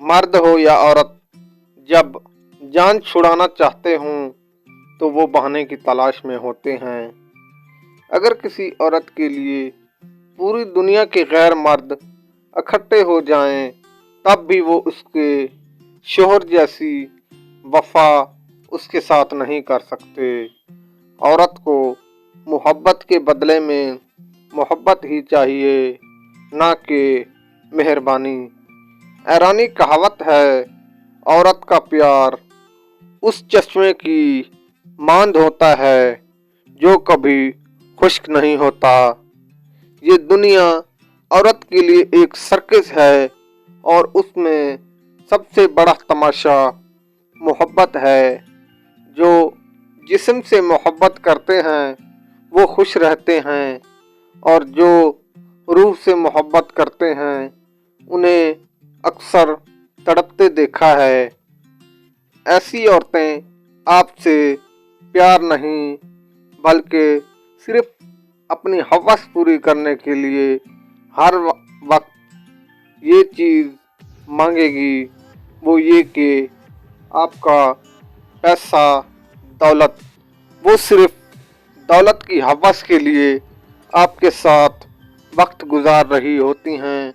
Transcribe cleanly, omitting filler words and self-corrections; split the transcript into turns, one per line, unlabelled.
मर्द हो या औरत, जब जान छुड़ाना चाहते हों तो वो बहाने की तलाश में होते हैं। अगर किसी औरत के लिए पूरी दुनिया के गैर मर्द इकट्ठे हो जाएं, तब भी वो उसके शोहर जैसी वफा उसके साथ नहीं कर सकते। औरत को मोहब्बत के बदले में मोहब्बत ही चाहिए, ना कि मेहरबानी। ईरानी कहावत है, औरत का प्यार उस चश्मे की मांद होता है जो कभी खुश्क नहीं होता। ये दुनिया औरत के लिए एक सर्कस है और उसमें सबसे बड़ा तमाशा मोहब्बत है। जो जिस्म से मोहब्बत करते हैं वो खुश रहते हैं, और जो रूह से मोहब्बत करते हैं उन्हें अक्सर तड़पते देखा है। ऐसी औरतें आपसे प्यार नहीं बल्कि सिर्फ अपनी हवस पूरी करने के लिए हर वक्त ये चीज़ मांगेगी, वो ये कि आपका पैसा, दौलत। वो सिर्फ दौलत की हवस के लिए आपके साथ वक्त गुजार रही होती हैं।